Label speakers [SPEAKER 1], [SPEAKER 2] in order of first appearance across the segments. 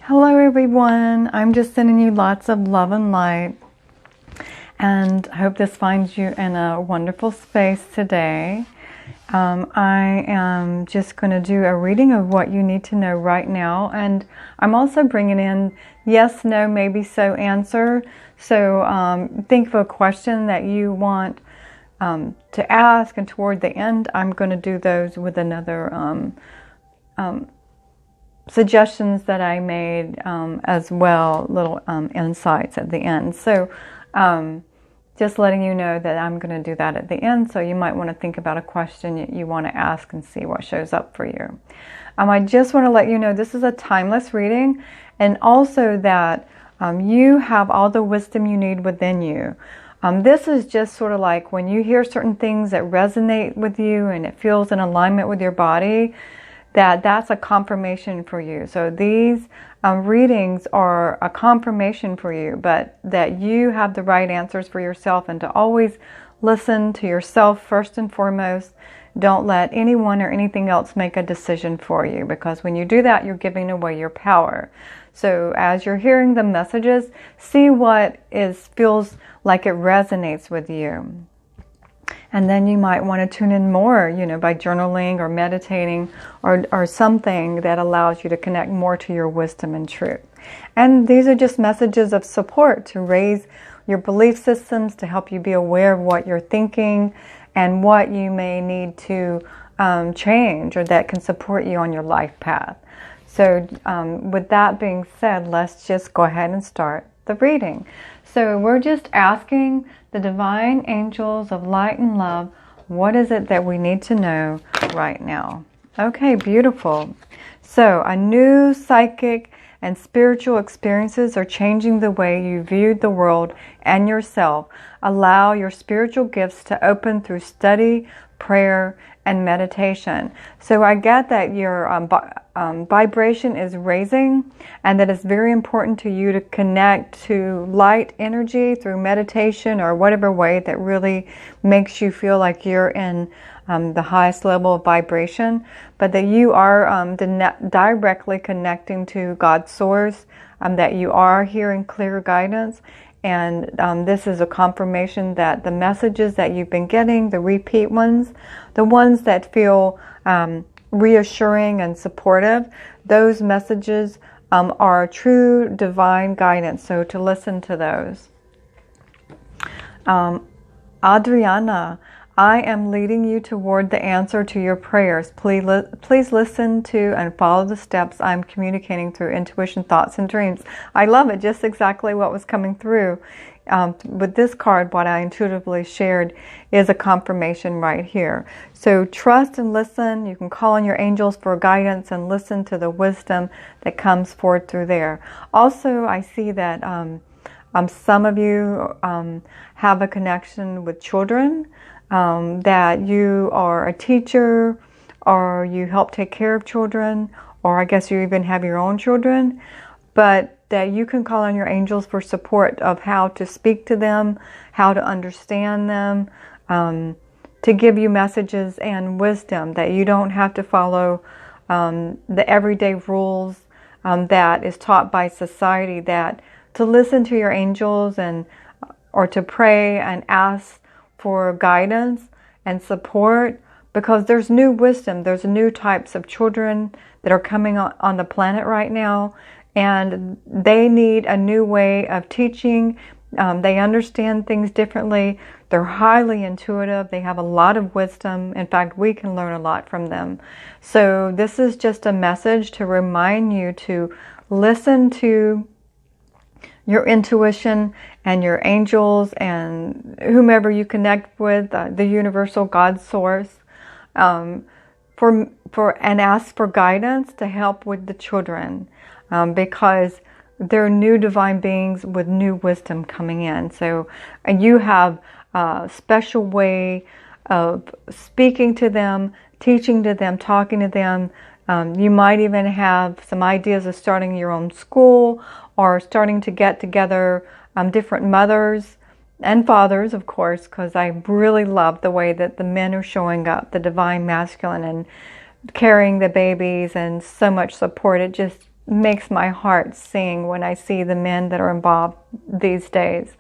[SPEAKER 1] Hello everyone, I'm just sending you lots of love and light, and I hope this finds you in a wonderful space today. I am just going to do a reading of what you need to know right now, and I'm also bringing in yes, no, maybe so answer. So think of a question that you want to ask, and toward the end I'm going to do those with another suggestions that I made as well, little insights at the end. So just letting you know that I'm going to do that at the end, so you might want to think about a question you want to ask and see what shows up for you. I just want to let you know this is a timeless reading, and also that you have all the wisdom you need within you. This is just sort of like when you hear certain things that resonate with you and it feels in alignment with your body, that's a confirmation for you. So these readings are a confirmation for you, but that you have the right answers for yourself, and to always listen to yourself first and foremost. Don't let anyone or anything else make a decision for you, because when you do that, you're giving away your power. So as you're hearing the messages, see what feels like it resonates with you. And then you might want to tune in more, by journaling or meditating or something that allows you to connect more to your wisdom and truth. And these are just messages of support to raise your belief systems, to help you be aware of what you're thinking and what you may need to change, or that can support you on your life path. So with that being said, let's just go ahead and start the reading. So we're just asking the divine angels of light and love, what is it that we need to know right now? Okay, beautiful. So a new psychic and spiritual experiences are changing the way you view the world and yourself. Allow your spiritual gifts to open through study, prayer, and meditation. So I get that your vibration is raising, and that it's very important to you to connect to light energy through meditation or whatever way that really makes you feel like you're in the highest level of vibration, but that you are directly connecting to God's source, that you are hearing clear guidance. And this is a confirmation that the messages that you've been getting, the repeat ones, the ones that feel reassuring and supportive, those messages are true divine guidance. So to listen to those. Adriana, I am leading you toward the answer to your prayers. Please listen to and follow the steps I'm communicating through intuition, thoughts, and dreams. I love it. Just exactly what was coming through. With this card, what I intuitively shared is a confirmation right here. So trust and listen. You can call on your angels for guidance and listen to the wisdom that comes forth through there. Also, I see that some of you have a connection with children. That you are a teacher, or you help take care of children, or I guess you even have your own children, but that you can call on your angels for support of how to speak to them, how to understand them, to give you messages and wisdom, that you don't have to follow the everyday rules that is taught by society, that to listen to your angels or to pray and ask for guidance and support, because there's new wisdom, there's new types of children that are coming on the planet right now, and they need a new way of teaching. They understand things differently. They're highly intuitive. They have a lot of wisdom. In fact, we can learn a lot from them. So this is just a message to remind you to listen to your intuition and your angels and whomever you connect with, the universal God source, and ask for guidance to help with the children, because they're new divine beings with new wisdom coming in. So you have a special way of speaking to them, teaching to them, talking to them. You might even have some ideas of starting your own school, or starting to get together different mothers and fathers, of course, because I really love the way that the men are showing up, the divine masculine, and carrying the babies and so much support. It just makes my heart sing when I see the men that are involved these days.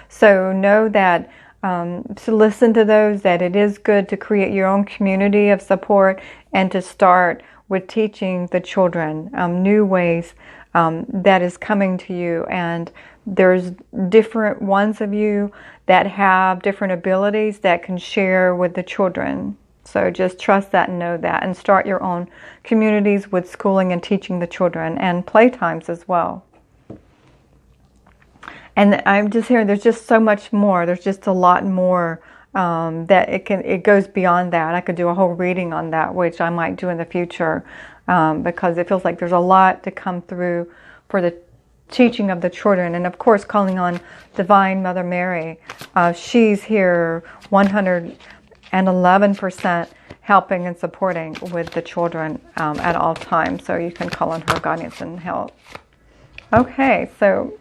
[SPEAKER 1] So know that to listen to those, that it is good to create your own community of support and to start with teaching the children new ways that is coming to you. And there's different ones of you that have different abilities that can share with the children. So just trust that and know that, and start your own communities with schooling and teaching the children, and playtimes as well. And I'm just hearing there's just so much more. There's just a lot more that it goes beyond that. I could do a whole reading on that, which I might do in the future, because it feels like there's a lot to come through for the teaching of the children. And of course, calling on Divine Mother Mary. She's here 111% helping and supporting with the children at all times. So you can call on her guidance and help. Okay, so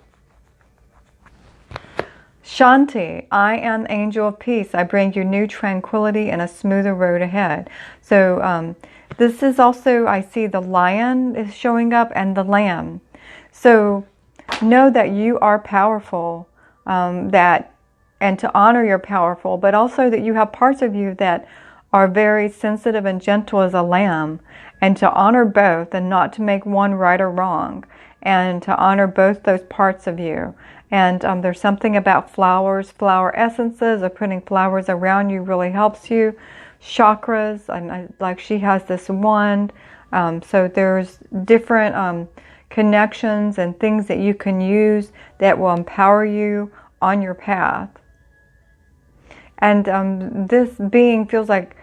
[SPEAKER 1] Shanti, I am the angel of peace. I bring you new tranquility and a smoother road ahead. So this is also, I see the lion is showing up and the lamb. So know that you are powerful, and to honor you're powerful, but also that you have parts of you that are very sensitive and gentle as a lamb, and to honor both and not to make one right or wrong, and to honor both those parts of you. And there's something about flowers, flower essences, or putting flowers around you really helps you. Chakras, like she has this wand. So there's different connections and things that you can use that will empower you on your path. And this being feels like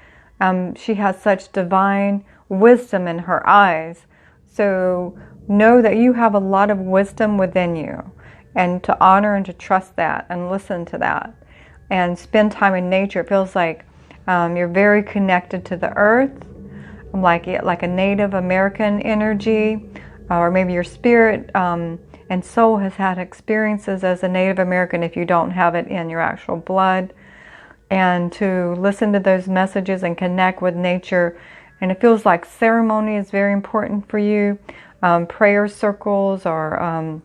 [SPEAKER 1] she has such divine wisdom in her eyes. So know that you have a lot of wisdom within you, and to honor and to trust that and listen to that and spend time in nature. It feels like you're very connected to the earth, like a Native American energy, or maybe your spirit and soul has had experiences as a Native American if you don't have it in your actual blood. And to listen to those messages and connect with nature. And it feels like ceremony is very important for you. Prayer circles or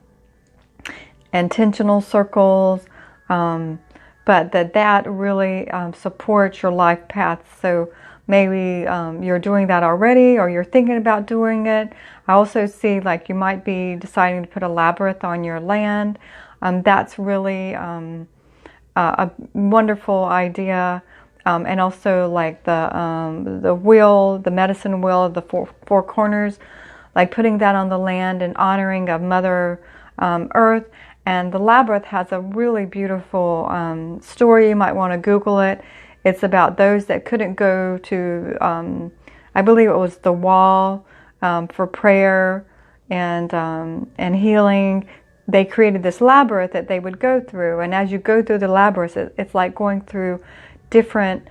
[SPEAKER 1] intentional circles, but that really supports your life path. So maybe you're doing that already, or you're thinking about doing it. I also see like you might be deciding to put a labyrinth on your land. That's really a wonderful idea. And also like the wheel, the medicine wheel of the four corners, like putting that on the land and honoring of Mother Earth. And the labyrinth has a really beautiful story. You might want to Google it. It's about those that couldn't go to, I believe it was the wall for prayer and healing. They created this labyrinth that they would go through. And as you go through the labyrinth, it's like going through different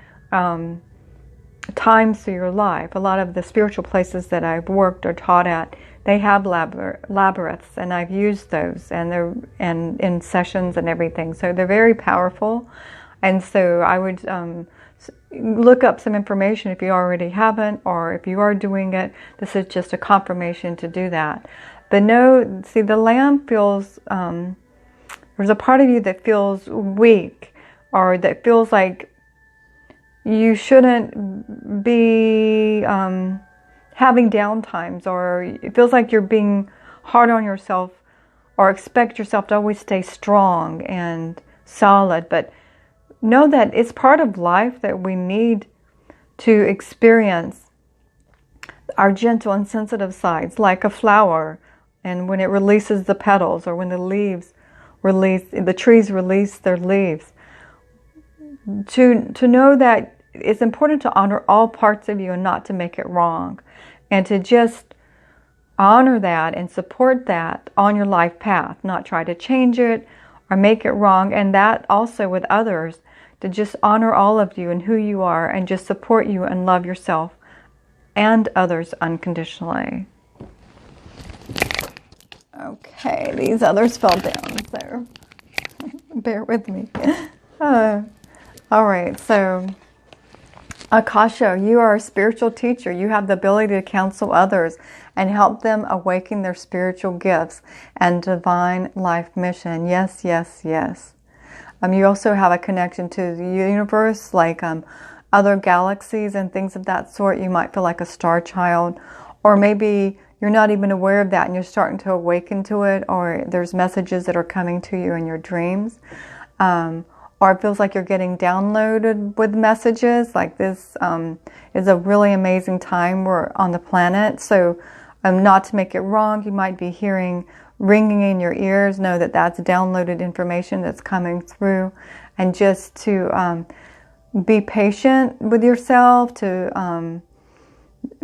[SPEAKER 1] times through your life. A lot of the spiritual places that I've worked or taught at, they have labyrinths, and I've used those, and they're in sessions and everything. So they're very powerful, and so I would look up some information if you already haven't, or if you are doing it. This is just a confirmation to do that. But no, see, the lamb feels there's a part of you that feels weak, or that feels like you shouldn't be having downtimes, or it feels like you're being hard on yourself, or expect yourself to always stay strong and solid. But know that it's part of life that we need to experience our gentle and sensitive sides, like a flower, and when it releases the petals, or when the trees release their leaves. To know that it's important to honor all parts of you and not to make it wrong, and to just honor that and support that on your life path, not try to change it or make it wrong. And that also with others, to just honor all of you and who you are, and just support you and love yourself and others unconditionally. Okay, these others fell down, so bear with me. All right, so Akasha, you are a spiritual teacher. You have the ability to counsel others and help them awaken their spiritual gifts and divine life mission. Yes, yes, yes. You also have a connection to the universe, like other galaxies and things of that sort. You might feel like a star child, or maybe you're not even aware of that and you're starting to awaken to it, or there's messages that are coming to you in your dreams. Or it feels like you're getting downloaded with messages. Like this is a really amazing time we're on the planet. So not to make it wrong, you might be hearing ringing in your ears. Know that that's downloaded information that's coming through. And just to be patient with yourself, to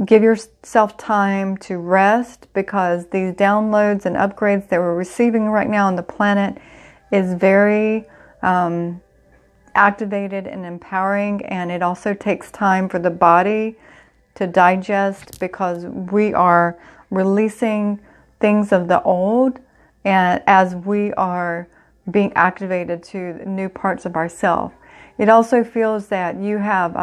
[SPEAKER 1] give yourself time to rest, because these downloads and upgrades that we're receiving right now on the planet is very activated and empowering, and it also takes time for the body to digest, because we are releasing things of the old, and as we are being activated to new parts of ourselves. It also feels that you have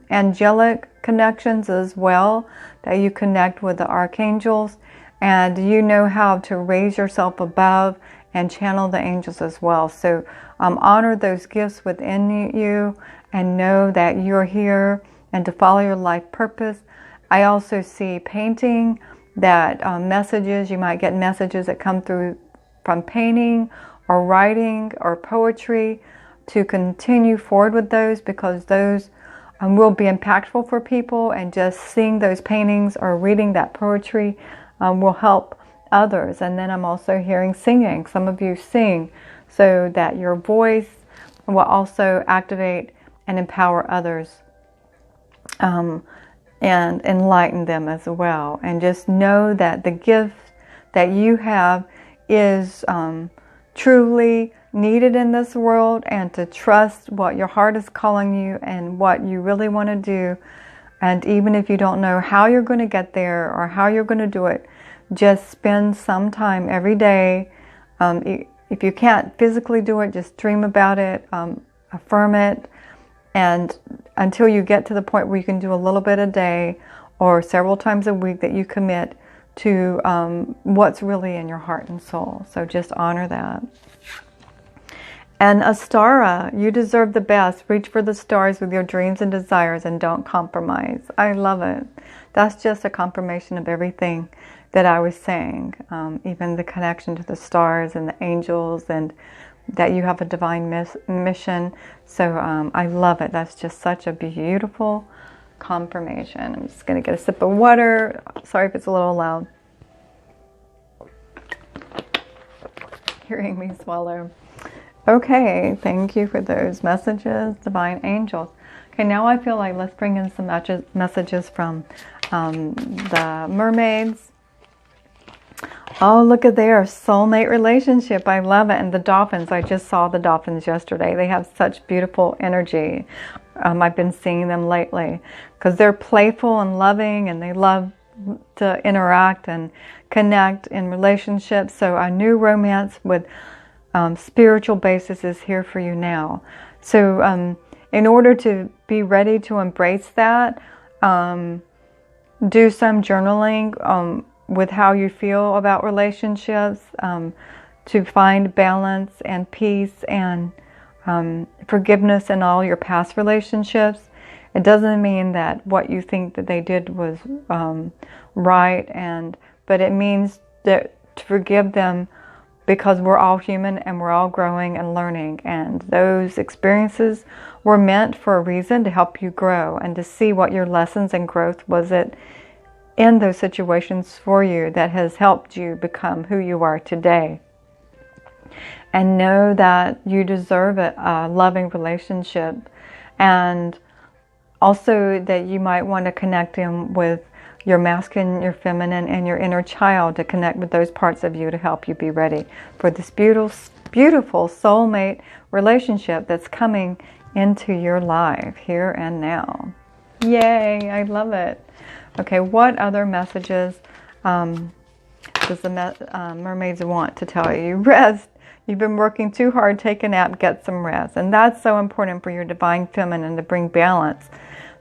[SPEAKER 1] angelic connections as well, that you connect with the archangels, and you know how to raise yourself above and channel the angels as well. So honor those gifts within you and know that you're here and to follow your life purpose. I also see painting, that messages, you might get messages that come through from painting or writing or poetry, to continue forward with those, because those will be impactful for people, and just seeing those paintings or reading that poetry will help others. And then I'm also hearing singing. Some of you sing, so that your voice will also activate and empower others and enlighten them as well. And just know that the gift that you have is truly needed in this world, and to trust what your heart is calling you and what you really want to do. And even if you don't know how you're going to get there or how you're going to do it, just spend some time every day. If you can't physically do it, just dream about it, affirm it, and until you get to the point where you can do a little bit a day or several times a week, that you commit to what's really in your heart and soul. So just honor that. And Astara, you deserve the best. Reach for the stars with your dreams and desires, and don't compromise. I love it. That's just a confirmation of everything that I was saying. Even the connection to the stars and the angels, and that you have a divine mission. So I love it. That's just such a beautiful confirmation. I'm just going to get a sip of water. Sorry if it's a little loud. Hearing me swallow. Okay, thank you for those messages, divine angels. Okay, now I feel like let's bring in some messages from the mermaids. Oh, look at their soulmate relationship. I love it. And the dolphins, I just saw the dolphins yesterday. They have such beautiful energy. I've been seeing them lately because they're playful and loving, and they love to interact and connect in relationships. So a new romance with spiritual basis is here for you now. So in order to be ready to embrace that, do some journaling with how you feel about relationships, to find balance and peace and forgiveness in all your past relationships. It doesn't mean that what you think that they did was right, but it means that to forgive them, because we're all human and we're all growing and learning, and those experiences were meant for a reason, to help you grow and to see what your lessons and growth was it in those situations for you that has helped you become who you are today. And know that you deserve a loving relationship, and also that you might want to connect in with your masculine, your feminine, and your inner child, to connect with those parts of you to help you be ready for this beautiful soulmate relationship that's coming into your life here and now. Yay, I love it. Okay, what other messages does the mermaids want to tell you? Rest. You've been working too hard. Take a nap, get some rest. And that's so important for your divine feminine, to bring balance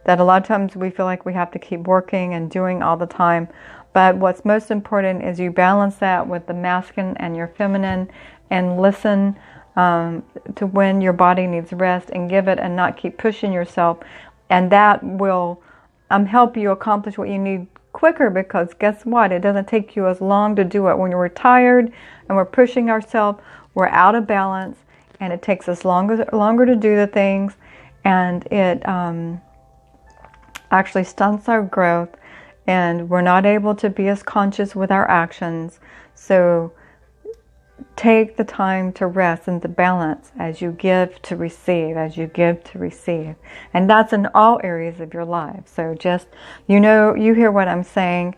[SPEAKER 1] that a lot of times we feel like we have to keep working and doing all the time. But what's most important is you balance that with the masculine and your feminine, and listen to when your body needs rest and give it, and not keep pushing yourself. And that will help you accomplish what you need quicker, because guess what? It doesn't take you as long to do it. When we're tired and we're pushing ourselves, we're out of balance, and it takes us longer to do the things, and it actually stunts our growth, and we're not able to be as conscious with our actions. So take the time to rest and to balance as you give to receive, as you give to receive. And that's in all areas of your life. So just, you hear what I'm saying.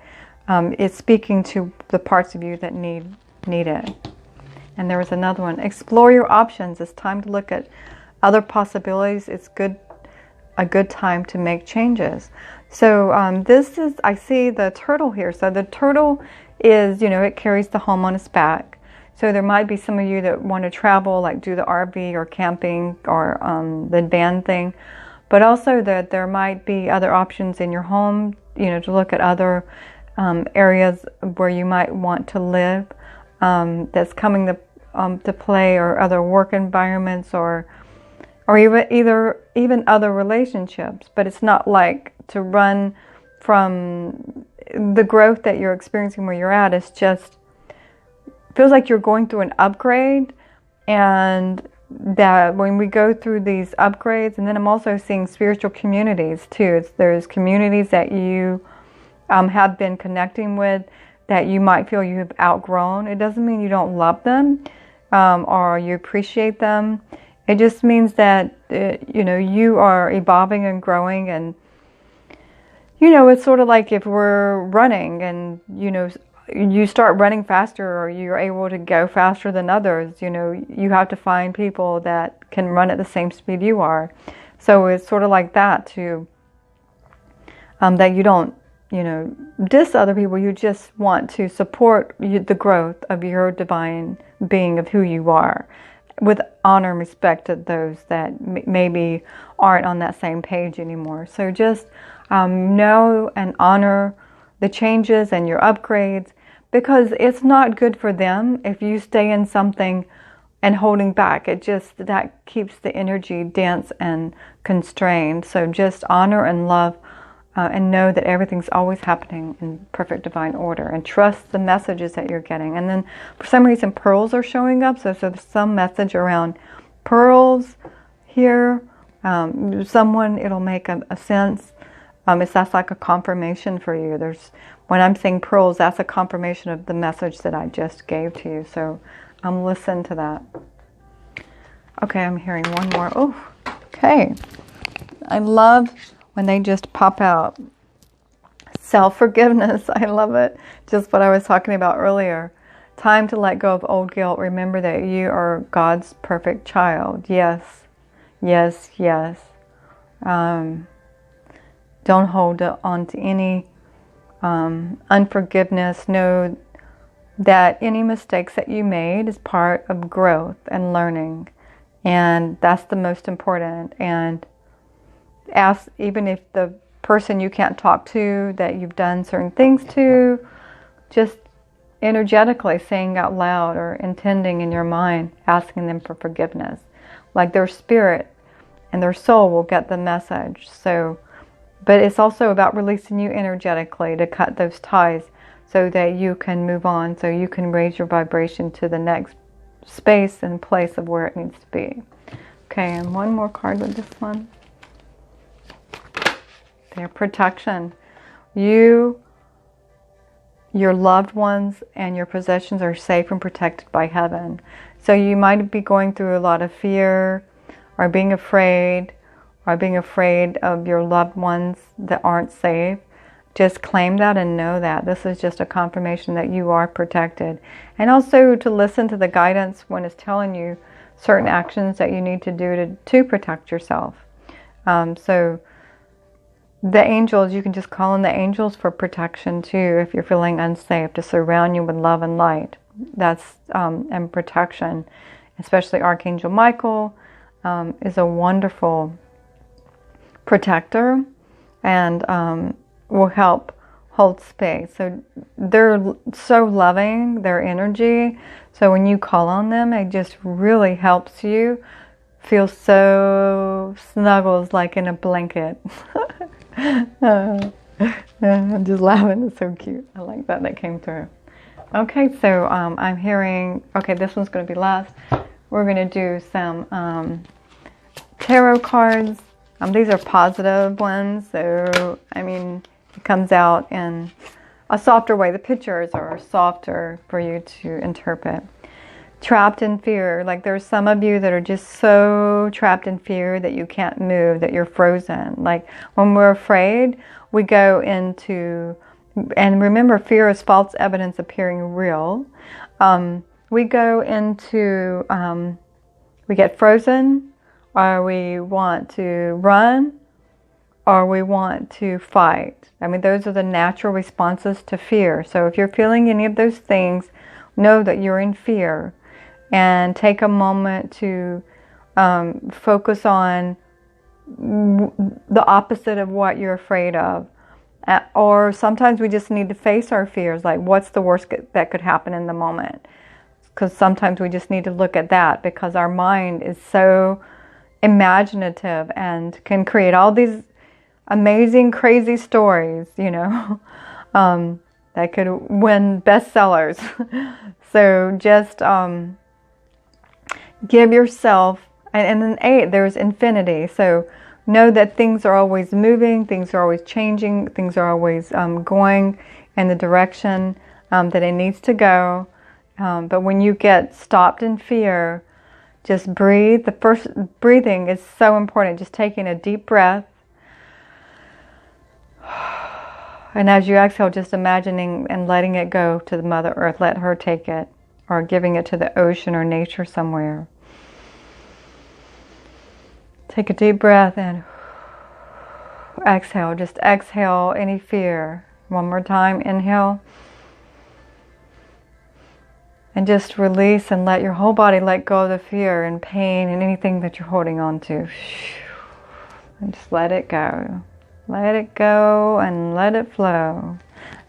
[SPEAKER 1] It's speaking to the parts of you that need it. And there was another one. Explore your options. It's time to look at other possibilities. It's a good time to make changes. So this is, I see the turtle here. So the turtle is, it carries the home on its back. So there might be some of you that want to travel, like do the RV or camping or the van thing. But also that there might be other options in your home, to look at other areas where you might want to live that's coming to play, or other work environments, or even other relationships. But it's not like to run from the growth that you're experiencing where you're at. It's just feels like you're going through an upgrade, and that when we go through these upgrades, and then I'm also seeing spiritual communities too. There's communities that you have been connecting with that you might feel you have outgrown. It doesn't mean you don't love them or you appreciate them. It just means that you are evolving and growing, and it's sort of like if we're running and you start running faster, or you're able to go faster than others, you have to find people that can run at the same speed you are. So it's sort of like that too, that you don't, diss other people. You just want to support the growth of your divine being, of who you are, with honor and respect to those that maybe aren't on that same page anymore. So just know and honor the changes and your upgrades, because it's not good for them if you stay in something and holding back. That keeps the energy dense and constrained. So just honor and love and know that everything's always happening in perfect divine order, and trust the messages that you're getting. And then for some reason pearls are showing up, so there's some message around pearls here. It'll make a sense. That's like a confirmation for you. When I'm saying pearls, that's a confirmation of the message that I just gave to you. So listen to that. Okay, I'm hearing one more. Oh, okay. I love when they just pop out. Self-forgiveness. I love it. Just what I was talking about earlier. Time to let go of old guilt. Remember that you are God's perfect child. Yes. Yes, yes. Don't hold on to any unforgiveness. Know that any mistakes that you made is part of growth and learning, and that's the most important. And ask, even if the person you can't talk to, that you've done certain things to, just energetically saying out loud or intending in your mind, asking them for forgiveness. Like their spirit and their soul will get the message. But it's also about releasing you energetically to cut those ties so that you can move on, so you can raise your vibration to the next space and place of where it needs to be. Okay, and one more card with this one. Their protection. Your loved ones and your possessions are safe and protected by heaven. So you might be going through a lot of fear, or being afraid of your loved ones that aren't safe. Just claim that and know that. This is just a confirmation that you are protected. And also to listen to the guidance when it's telling you certain actions that you need to do to protect yourself. So the angels, you can just call on the angels for protection too if you're feeling unsafe, to surround you with love and light. That's and protection. Especially Archangel Michael is a wonderful protector. and will help hold space. So they're so loving, their energy. So when you call on them, it just really helps you feel so snuggles like in a blanket. I'm just laughing. It's so cute. I like that came through. Okay, so I'm hearing, okay, this one's going to be last. We're going to do some tarot cards. These are positive ones, so, I mean, it comes out in a softer way. The pictures are softer for you to interpret. Trapped in fear. Like there's some of you that are just so trapped in fear that you can't move, that you're frozen. Like when we're afraid, we go into, and remember, fear is false evidence appearing real. We go into, we get frozen, or we want to run, or we want to fight. I mean, those are the natural responses to fear. So if you're feeling any of those things, know that you're in fear, and take a moment to focus on the opposite of what you're afraid of. Or sometimes we just need to face our fears, like what's the worst that could happen in the moment. Because sometimes we just need to look at that, because our mind is so imaginative and can create all these amazing, crazy stories, you know, that could win bestsellers. So just give yourself, and then 8, there's infinity. So know that things are always moving, things are always changing, things are always going in the direction that it needs to go. But when you get stopped in fear, just breathe. The first breathing is so important. Just taking a deep breath. And as you exhale, just imagining and letting it go to the Mother Earth. Let her take it, or giving it to the ocean or nature somewhere. Take a deep breath and exhale. Just exhale any fear. One more time. Inhale. And just release and let your whole body let go of the fear and pain and anything that you're holding on to. And just let it go. Let it go and let it flow.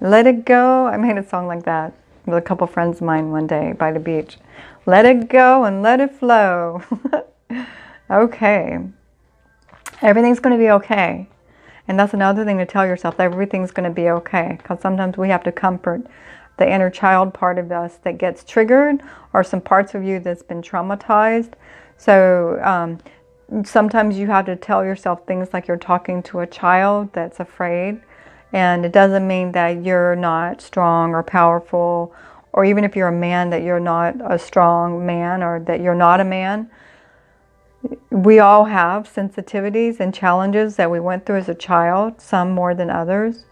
[SPEAKER 1] Let it go. I made a song like that with a couple friends of mine one day by the beach. Let it go and let it flow. Okay. Everything's going to be okay. And that's another thing to tell yourself, that everything's going to be okay. Because sometimes we have to comfort the inner child part of us that gets triggered, or some parts of you that's been traumatized. So sometimes you have to tell yourself things like you're talking to a child that's afraid. And it doesn't mean that you're not strong or powerful, or even if you're a man, that you're not a strong man, or that you're not a man. We all have sensitivities and challenges that we went through as a child, some more than others.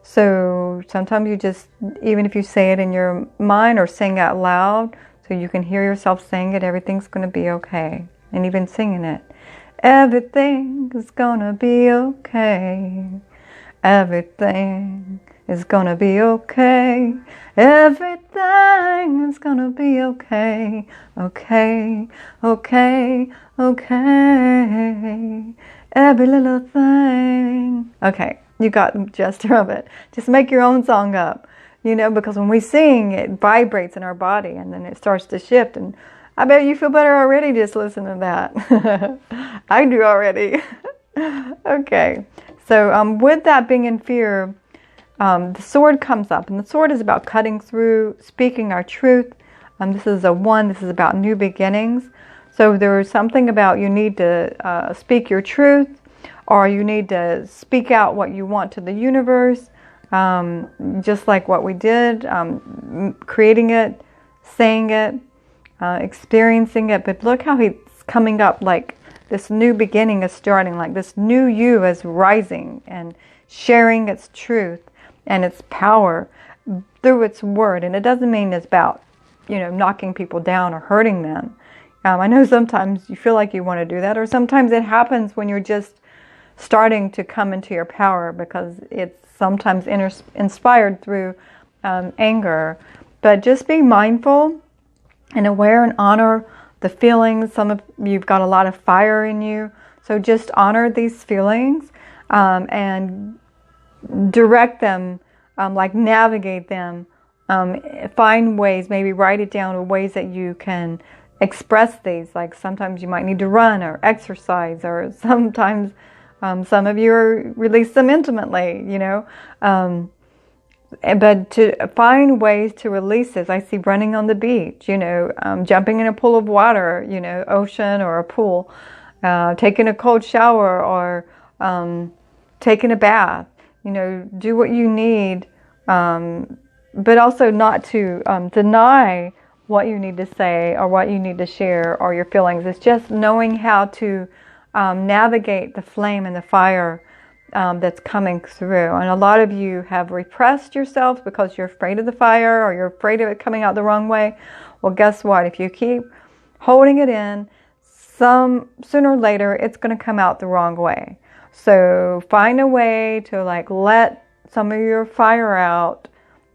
[SPEAKER 1] So sometimes you just, even if you say it in your mind or sing out loud, so you can hear yourself saying it, everything's going to be okay. And even singing it. Everything is going to be okay. Everything is going to be okay. Everything is going to be okay. Okay, okay, okay. Every little thing. Okay. You got the gesture of it. Just make your own song up, you know, because when we sing, it vibrates in our body, and then it starts to shift. And I bet you feel better already just listening to that. I do already. Okay. So with that being in fear, the sword comes up. And the sword is about cutting through, speaking our truth. This is a 1. This is about new beginnings. So there is something about you need to speak your truth, or you need to speak out what you want to the universe, just like what we did, creating it, saying it, experiencing it. But look how he's coming up, like this new beginning is starting, like this new you is rising and sharing its truth and its power through its word. And it doesn't mean it's about, you know, knocking people down or hurting them. I know sometimes you feel like you want to do that, or sometimes it happens when you're just starting to come into your power, because it's sometimes inspired through anger. But just be mindful and aware and honor the feelings. Some of you've got a lot of fire in you, so just honor these feelings. and direct them, like navigate them. Find ways, maybe write it down, or ways that you can express these. Like sometimes you might need to run or exercise, or sometimes some of you release them intimately, you know. But to find ways to release this. I see running on the beach, you know, jumping in a pool of water, you know, ocean or a pool, taking a cold shower, or taking a bath. You know, do what you need, but also not to deny what you need to say or what you need to share or your feelings. It's just knowing how to navigate the flame and the fire that's coming through. And a lot of you have repressed yourself because you're afraid of the fire, or you're afraid of it coming out the wrong way. Well, guess what? If you keep holding it in, sooner or later it's going to come out the wrong way. So find a way to like let some of your fire out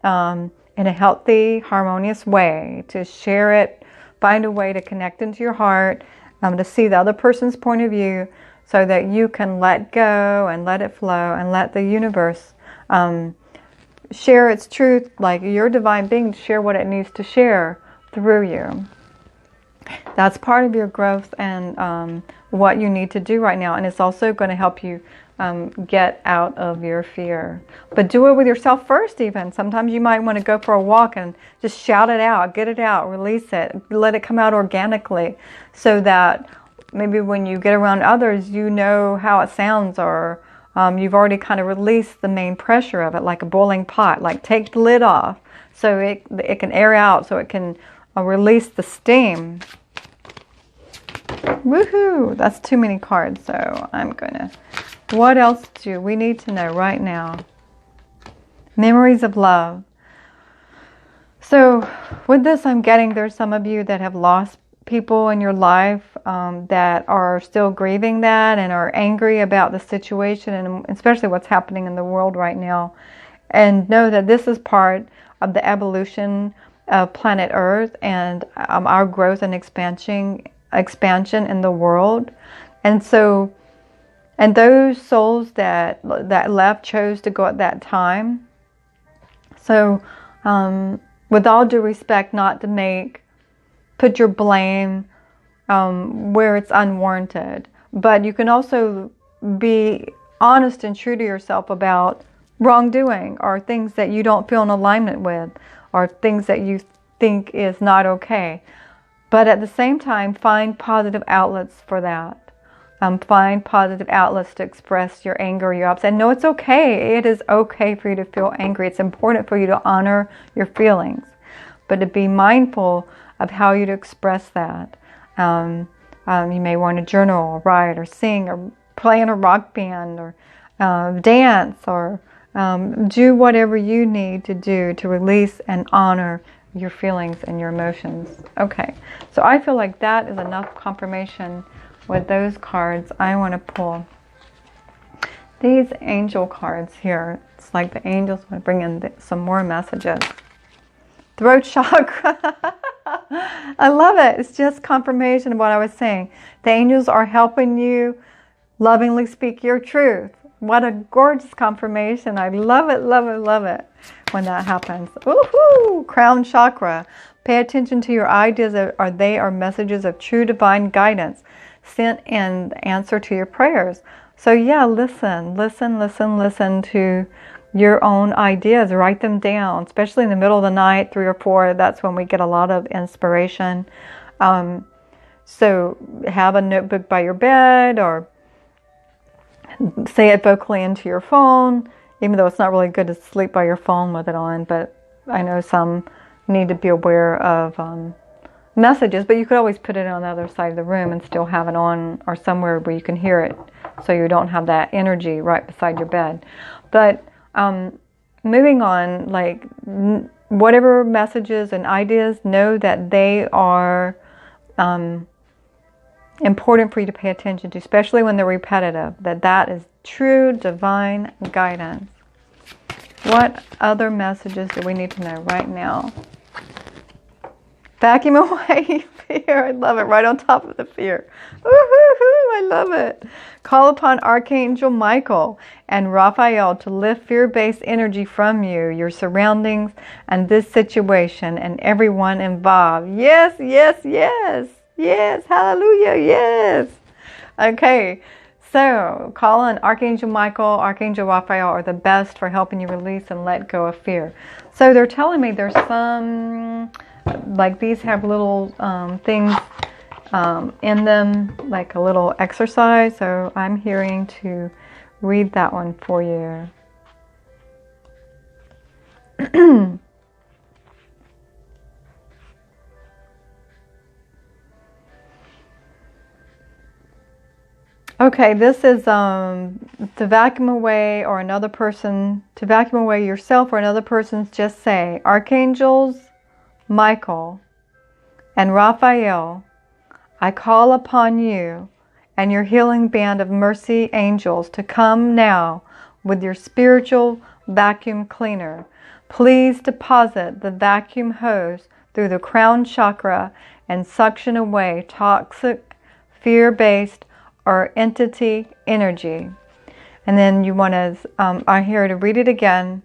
[SPEAKER 1] in a healthy, harmonious way, to share it. Find a way to connect into your heart, to see the other person's point of view, so that you can let go and let it flow and let the universe share its truth, like your divine being, share what it needs to share through you. That's part of your growth and what you need to do right now. And it's also going to help you get out of your fear. But do it with yourself first even. Sometimes you might want to go for a walk and just shout it out, get it out, release it, let it come out organically, so that maybe when you get around others, you know how it sounds, or you've already kind of released the main pressure of it, like a boiling pot. Like take the lid off so it can air out, so it can release the steam. Woohoo! That's too many cards, so I'm gonna... What else do we need to know right now? Memories of love. So with this, I'm getting there's some of you that have lost people in your life that are still grieving that and are angry about the situation, and especially what's happening in the world right now. And know that this is part of the evolution of planet Earth and our growth and expansion in the world. And so, and those souls that left chose to go at that time. So with all due respect, not to put your blame where it's unwarranted, but you can also be honest and true to yourself about wrongdoing, or things that you don't feel in alignment with, or things that you think is not okay. But at the same time, find positive outlets for that. Find positive outlets to express your anger, your upset. No, it's okay. It is okay for you to feel angry. It's important for you to honor your feelings, but to be mindful of how you to express that. You may want to journal, or write, or sing, or play in a rock band, or dance, or do whatever you need to do to release and honor your feelings and your emotions. Okay, so I feel like that is enough confirmation with those cards. I want to pull these angel cards here. It's like the angels want to bring in some more messages. Throat chakra. I love it. It's just confirmation of what I was saying. The angels are helping you lovingly speak your truth. What a gorgeous confirmation. I love it, love it, love it when that happens. Woohoo! Crown chakra. Pay attention to your ideas. They are messages of true divine guidance sent in answer to your prayers. So yeah, listen to your own ideas. Write them down, especially in the middle of the night, 3 or 4. That's when we get a lot of inspiration. So have a notebook by your bed, or say it vocally into your phone, even though it's not really good to sleep by your phone with it on. But I know some need to be aware of messages, but you could always put it on the other side of the room and still have it on, or somewhere where you can hear it, so you don't have that energy right beside your bed. But moving on, like whatever messages and ideas, know that they are important for you to pay attention to, especially when they're repetitive, that is true divine guidance. What other messages do we need to know right now? Vacuum away fear. I love it. Right on top of the fear. Woo-hoo-hoo, I love it. Call upon Archangel Michael and Raphael to lift fear-based energy from you, your surroundings, and this situation, and everyone involved. Yes, yes, yes. Yes, hallelujah, yes. Okay, so call on Archangel Michael, Archangel Raphael are the best for helping you release and let go of fear. So they're telling me there's some, like these have little things in them, like a little exercise. So I'm hearing to read that one for you. Okay, this is to vacuum away or another person, to vacuum away yourself or another person's, just say, Archangels Michael and Raphael, I call upon you and your healing band of mercy angels to come now with your spiritual vacuum cleaner. Please deposit the vacuum hose through the crown chakra and suction away toxic, fear-based, or entity energy. And then you want to, I'm here to read it again,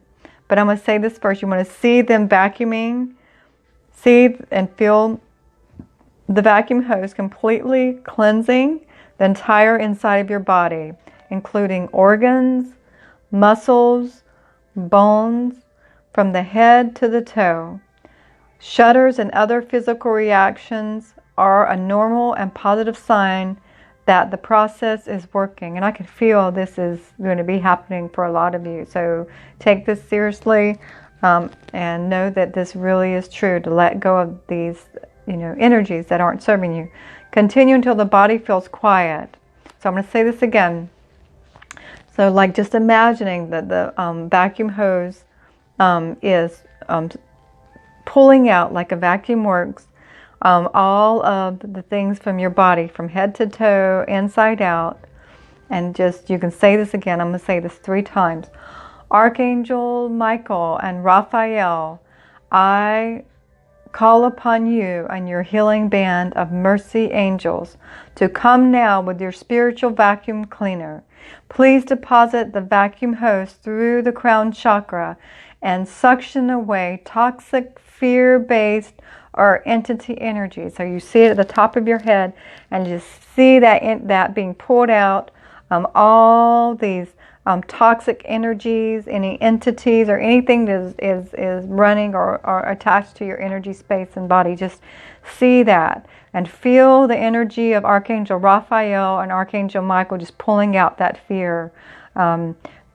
[SPEAKER 1] but I'm going to say this first. You want to see them vacuuming, see and feel the vacuum hose completely cleansing the entire inside of your body, including organs, muscles, bones, from the head to the toe. Shudders and other physical reactions are a normal and positive sign that the process is working. And I can feel this is going to be happening for a lot of you. So take this seriously and know that this really is true, to let go of these energies that aren't serving you. Continue until the body feels quiet. So I'm going to say this again. So like just imagining that the vacuum hose is pulling out, like a vacuum works, all of the things from your body, from head to toe, inside out. And just, you can say this again. I'm going to say this 3 times. Archangel Michael and Raphael, I call upon you and your healing band of mercy angels to come now with your spiritual vacuum cleaner. Please deposit the vacuum hose through the crown chakra and suction away toxic, fear-based, or entity energy. So you see it at the top of your head, and just see that being pulled out. All these toxic energies, any entities or anything that is running or attached to your energy space and body. Just see that and feel the energy of Archangel Raphael and Archangel Michael just pulling out that fear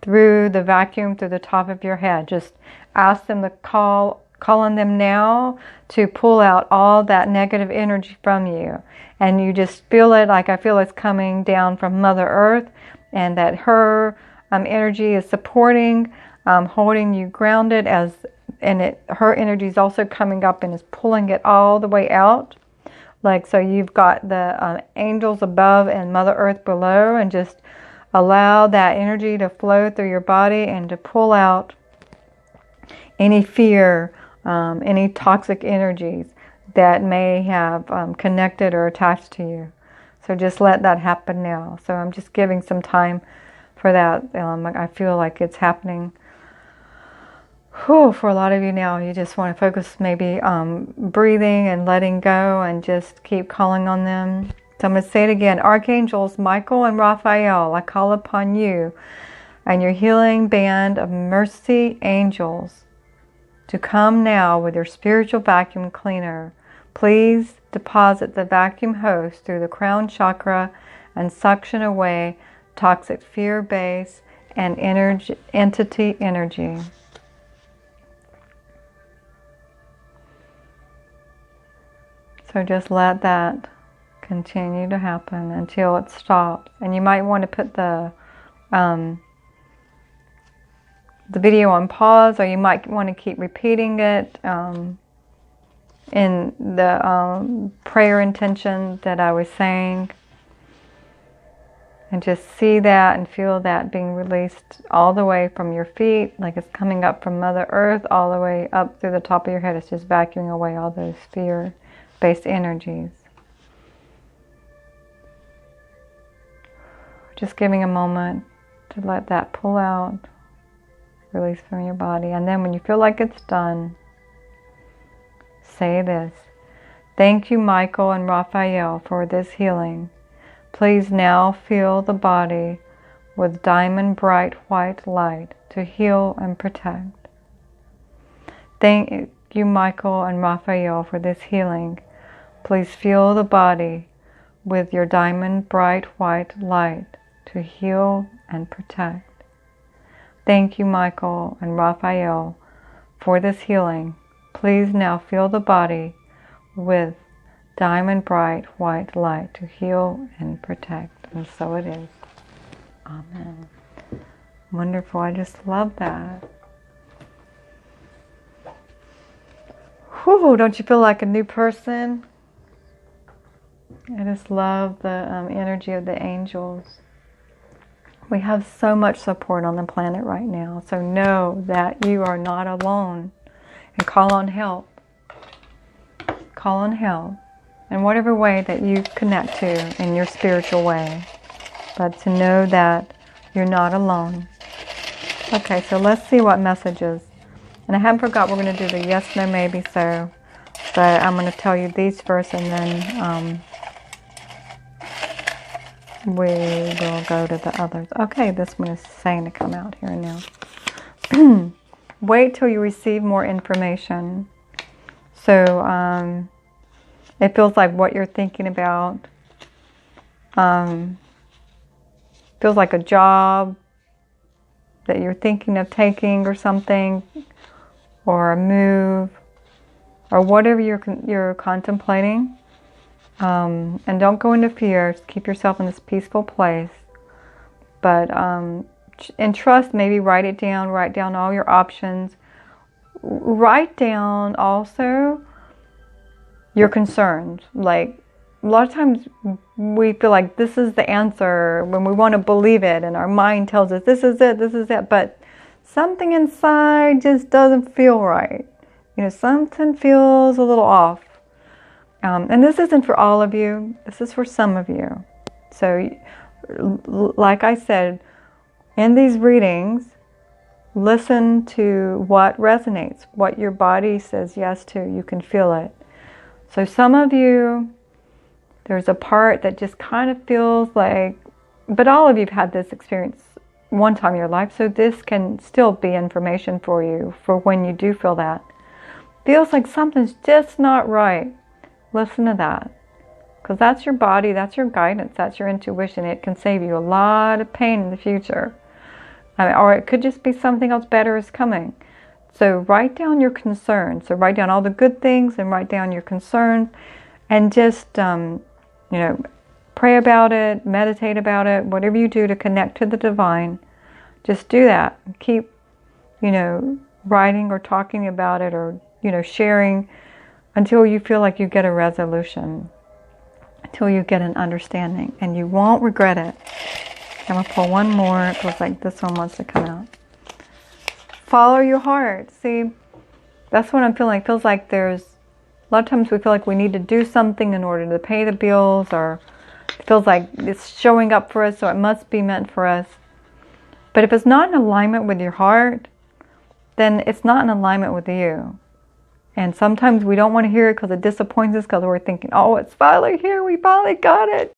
[SPEAKER 1] through the vacuum, through the top of your head. Just ask them to call on them now to pull out all that negative energy from you. And you just feel it, like I feel it's coming down from Mother Earth, and that her energy is supporting, holding you grounded, her energy is also coming up and is pulling it all the way out. Like, so you've got the angels above and Mother Earth below, and just allow that energy to flow through your body and to pull out any fear, any toxic energies that may have connected or attached to you. So just let that happen now. So I'm just giving some time for that. I feel like it's happening for a lot of you now. You just want to focus maybe breathing and letting go, and just keep calling on them. So I'm going to say it again. Archangels Michael and Raphael, I call upon you and your healing band of mercy angels to come now with your spiritual vacuum cleaner. Please deposit the vacuum hose through the crown chakra and suction away toxic fear base and entity energy. So just let that continue to happen until it stops. And you might want to put the video on pause, or you might want to keep repeating it in the prayer intention that I was saying. And just see that and feel that being released all the way from your feet, like it's coming up from Mother Earth all the way up through the top of your head. It's just vacuuming away all those fear based energies. Just giving a moment to let that pull out, release from your body. And then when you feel like it's done, say this: thank you, Michael and Raphael, for this healing. Please now fill the body with diamond bright white light to heal and protect. Thank you, Michael and Raphael, for this healing. Please fill the body with your diamond bright white light to heal and protect. Thank you, Michael and Raphael, for this healing. Please now fill the body with diamond bright white light to heal and protect. And so it is. Amen. Wonderful. I just love that. Whew, don't you feel like a new person? I just love the energy of the angels. We have so much support on the planet right now. So know that you are not alone. And call on help. Call on help. In whatever way that you connect to in your spiritual way. But to know that you're not alone. Okay, so let's see what messages. And I haven't forgot we're going to do the yes, no, maybe, so. But I'm going to tell you these first, and then we will go to the others. Okay, this one is saying to come out here and now. Wait till you receive more information. So it feels like what you're thinking about feels like a job that you're thinking of taking or something, or a move, or whatever you're contemplating. And don't go into fear. Just keep yourself in this peaceful place. But and trust, maybe write down all your options. Write down also your concerns. Like, a lot of times we feel like this is the answer when we want to believe it, and our mind tells us this is it, but something inside just doesn't feel right. You know, something feels a little off. And this isn't for all of you. This is for some of you. So, like I said, in these readings, listen to what resonates, what your body says yes to. You can feel it. So some of you, there's a part that just kind of feels like, but all of you have had this experience one time in your life, so this can still be information for you for when you do feel that. Feels like something's just not right. Listen to that. Because that's your body, that's your guidance, that's your intuition. It can save you a lot of pain in the future. Or it could just be something else better is coming. So write down your concerns. So write down all the good things and write down your concerns. And just, pray about it, meditate about it, whatever you do to connect to the divine. Just do that. Keep, writing or talking about it, or, sharing until you feel like you get a resolution, until you get an understanding, and you won't regret it. I'm going to pull one more. It feels like this one wants to come out. Follow your heart. See, that's what I'm feeling. It feels like there's, a lot of times we feel like we need to do something in order to pay the bills, or it feels like it's showing up for us, so it must be meant for us. But if it's not in alignment with your heart, then it's not in alignment with you. And sometimes we don't want to hear it because it disappoints us, because we're thinking, oh, it's finally here, we finally got it.